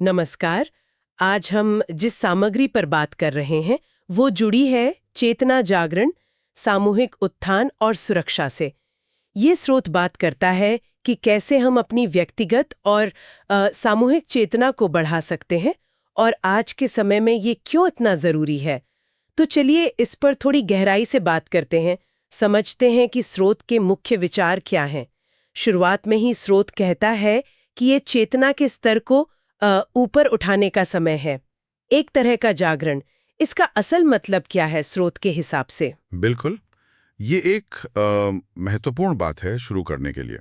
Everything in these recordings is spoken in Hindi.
नमस्कार। आज हम जिस सामग्री पर बात कर रहे हैं वो जुड़ी है चेतना जागरण, सामूहिक उत्थान और सुरक्षा से। ये स्रोत बात करता है कि कैसे हम अपनी व्यक्तिगत और सामूहिक चेतना को बढ़ा सकते हैं और आज के समय में ये क्यों इतना ज़रूरी है। तो चलिए इस पर थोड़ी गहराई से बात करते हैं, समझते हैं कि स्रोत के मुख्य विचार क्या हैं। शुरुआत में ही स्रोत कहता है कि ये चेतना के स्तर को ऊपर उठाने का समय है, एक तरह का जागरण। इसका असल मतलब क्या है स्रोत के हिसाब से? बिल्कुल, ये एक महत्वपूर्ण बात है शुरू करने के लिए।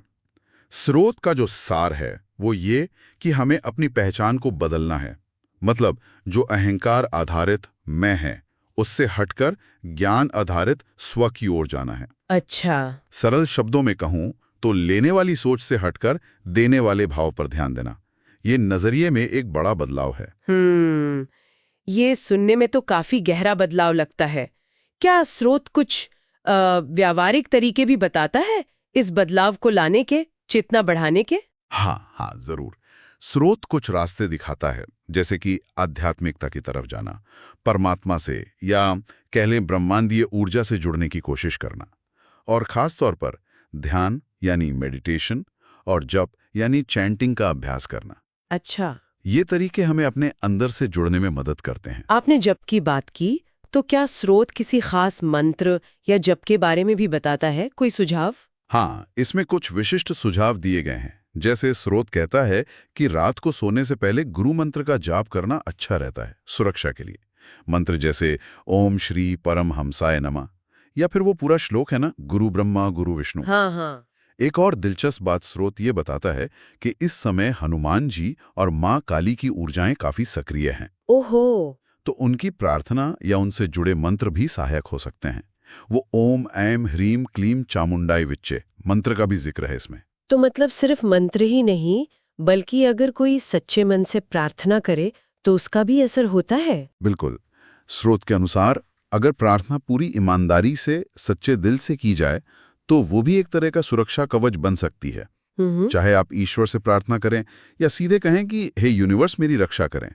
स्रोत का जो सार है वो ये कि हमें अपनी पहचान को बदलना है। मतलब जो अहंकार आधारित मैं है उससे हटकर ज्ञान आधारित स्व की ओर जाना है। अच्छा। सरल शब्दों में कहूं तो लेने वाली सोच से हटकर देने वाले भाव पर ध्यान देना। ये नजरिए में एक बड़ा बदलाव है। ये सुनने में तो काफी गहरा बदलाव लगता है। क्या स्रोत कुछ व्यावहारिक तरीके भी बताता है इस बदलाव को लाने के, चेतना बढ़ाने के? हाँ, जरूर। स्रोत कुछ रास्ते दिखाता है, जैसे कि आध्यात्मिकता की तरफ जाना, परमात्मा से या कह लें ब्रह्मांडीय ऊर्जा से जुड़ने की कोशिश करना, और खास तौर पर ध्यान यानी मेडिटेशन और जप यानी चैंटिंग का अभ्यास करना। अच्छा। ये तरीके हमें अपने अंदर से जुड़ने में मदद करते हैं। आपने जप की बात की, तो क्या स्रोत किसी खास मंत्र या जप के बारे में भी बताता है? कोई सुझाव? हाँ, इसमें कुछ विशिष्ट सुझाव दिए गए हैं। जैसे स्रोत कहता है कि रात को सोने से पहले गुरु मंत्र का जाप करना अच्छा रहता है सुरक्षा के लिए। मंत्र जैसे ओम श्री परम हंसाय नमः, या फिर वो पूरा श्लोक है ना, गुरु ब्रह्मा गुरु विष्णु। हाँ हाँ। एक और दिलचस्प बात स्रोत ये बताता है कि इस समय हनुमान जी और माँ काली की ऊर्जाएं काफी सक्रिय हैं। ओहो। तो उनकी प्रार्थना या उनसे जुड़े मंत्र भी सहायक हो सकते हैं। वो ओम ऐम ह्रीम क्लीम चामुंडाई विच्चे मंत्र का भी जिक्र है इसमें। तो मतलब सिर्फ मंत्र ही नहीं, बल्कि अगर कोई सच्चे मन से प्रार्थना करे तो उसका भी असर होता है? बिल्कुल। स्रोत के अनुसार अगर प्रार्थना पूरी ईमानदारी से सच्चे दिल से की जाए तो वो भी एक तरह का सुरक्षा कवच बन सकती है। चाहे आप ईश्वर से प्रार्थना करें या सीधे कहें कि हे यूनिवर्स मेरी रक्षा करें,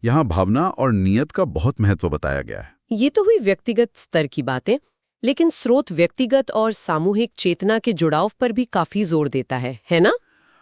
यहाँ भावना और नियत का बहुत महत्व बताया गया है। ये तो हुई व्यक्तिगत स्तर की बातें, लेकिन स्रोत व्यक्तिगत और सामूहिक चेतना के जुड़ाव पर भी काफी जोर देता है ना?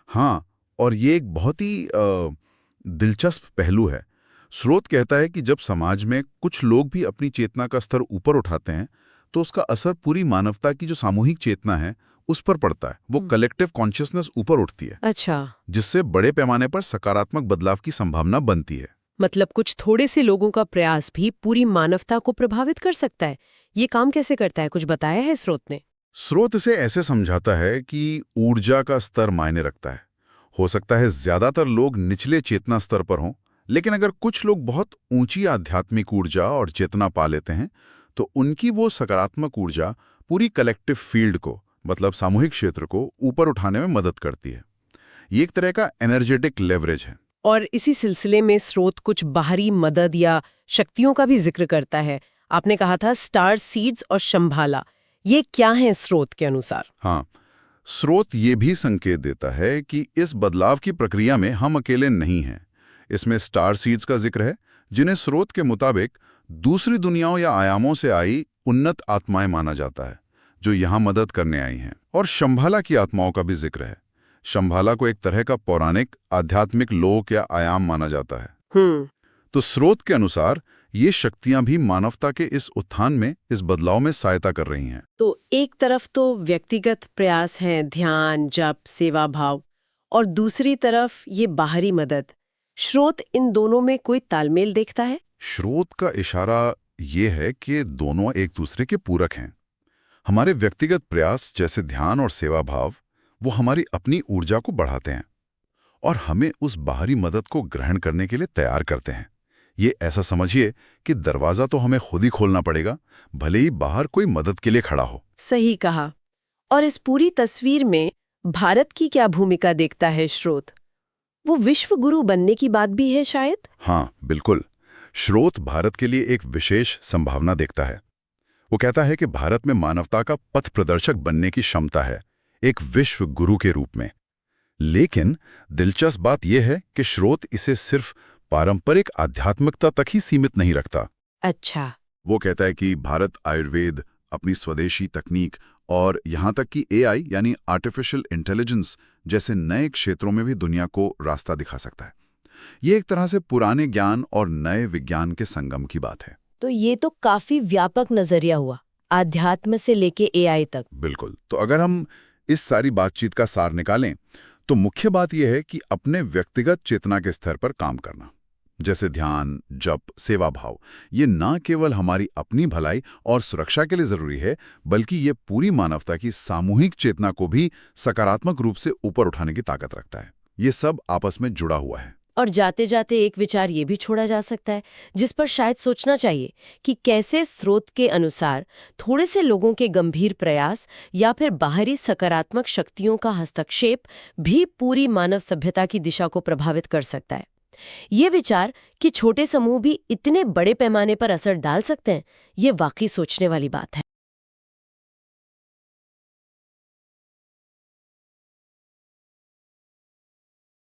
हाँ, और ये एक बहुत ही दिलचस्प पहलू है। स्रोत कहता है कि जब समाज में कुछ लोग भी अपनी चेतना का स्तर ऊपर उठाते हैं तो उसका असर पूरी मानवता की जो सामूहिक चेतना है उस पर पड़ता है। वो कलेक्टिव कॉन्शियसनेस ऊपर उठती है। अच्छा। जिससे बड़े पैमाने पर सकारात्मक बदलाव की संभावना बनती है। मतलब कुछ थोड़े से लोगों का प्रयास भी पूरी मानवता को प्रभावित कर सकता है। ये काम कैसे करता है, कुछ बताया है स्रोत ने? स्रोत इसे ऐसे समझाता है कि ऊर्जा का स्तर मायने रखता है। हो सकता है ज्यादातर लोग निचले चेतना स्तर पर हों, लेकिन अगर कुछ लोग बहुत ऊंची आध्यात्मिक ऊर्जा और चेतना पा लेते हैं तो उनकी वो सकारात्मक ऊर्जा पूरी कलेक्टिव फील्ड को, मतलब सामूहिक क्षेत्र को ऊपर उठाने में मदद करती है। ये एक तरह का एनर्जेटिक लेवरेज है। और इसी सिलसिले में स्रोत कुछ बाहरी मदद या शक्तियों का भी जिक्र करता है। आपने कहा था स्टार सीड्स और शंभाला, ये क्या है स्रोत के अनुसार? हाँ, स्रोत ये भी संकेत देता है कि इस बदलाव की प्रक्रिया में हम अकेले नहीं हैं। इसमें स्टार सीड्स का जिक्र है, जिन्हें स्रोत के मुताबिक दूसरी दुनियाओं या आयामों से आई उन्नत आत्माएं माना जाता है, जो यहाँ मदद करने आई हैं। और शंभाला की आत्माओं का भी जिक्र है। शंभाला को एक तरह का पौराणिक आध्यात्मिक लोक या आयाम माना जाता है। तो स्रोत के अनुसार ये शक्तियां भी मानवता के इस उत्थान में, इस बदलाव में सहायता कर रही हैं। तो एक तरफ तो व्यक्तिगत प्रयास हैं, ध्यान, जप, सेवा भाव, और दूसरी तरफ ये बाहरी मदद। स्रोत इन दोनों में कोई तालमेल देखता है? स्रोत का इशारा ये है कि दोनों एक दूसरे के पूरक हैं। हमारे व्यक्तिगत प्रयास जैसे ध्यान और सेवा भाव वो हमारी अपनी ऊर्जा को बढ़ाते हैं और हमें उस बाहरी मदद को ग्रहण करने के लिए तैयार करते हैं। ये ऐसा समझिए कि दरवाजा तो हमें खुद ही खोलना पड़ेगा, भले ही बाहर कोई मदद के लिए खड़ा हो। सही कहा। और इस पूरी तस्वीर में भारत की क्या भूमिका देखता है स्रोत? वो विश्व गुरु बनने की बात भी है शायद? हाँ, बिल्कुल। स्रोत भारत के लिए एक विशेष संभावना देखता है। वो कहता है कि भारत में मानवता का पथ प्रदर्शक बनने की क्षमता है, एक विश्व गुरु के रूप में। लेकिन दिलचस्प बात यह है कि स्रोत इसे सिर्फ पारंपरिक आध्यात्मिकता तक ही सीमित नहीं रखता। अच्छा। वो कहता है कि भारत आयुर्वेद, अपनी स्वदेशी तकनीक और यहाँ तक कि एआई यानी आर्टिफिशियल इंटेलिजेंस जैसे नए क्षेत्रों में भी दुनिया को रास्ता दिखा सकता है। ये एक तरह से पुराने ज्ञान और नए विज्ञान के संगम की बात है। तो ये तो काफी व्यापक नजरिया हुआ, आध्यात्म से लेके एआई तक। बिल्कुल। तो अगर हम इस सारी बातचीत का सार निकालें तो मुख्य बात यह है कि अपने व्यक्तिगत चेतना के स्तर पर काम करना, जैसे ध्यान, जप, सेवा भाव, ये ना केवल हमारी अपनी भलाई और सुरक्षा के लिए जरूरी है, बल्कि ये पूरी मानवता की सामूहिक चेतना को भी सकारात्मक रूप से ऊपर उठाने की ताकत रखता है। ये सब आपस में जुड़ा हुआ है। और जाते जाते एक विचार ये भी छोड़ा जा सकता है, जिस पर शायद सोचना चाहिए, कि कैसे स्रोत के अनुसार थोड़े से लोगों के गंभीर प्रयास या फिर बाहरी सकारात्मक शक्तियों का हस्तक्षेप भी पूरी मानव सभ्यता की दिशा को प्रभावित कर सकता है। ये विचार कि छोटे समूह भी इतने बड़े पैमाने पर असर डाल सकते हैं, ये वाकई सोचने वाली बात है।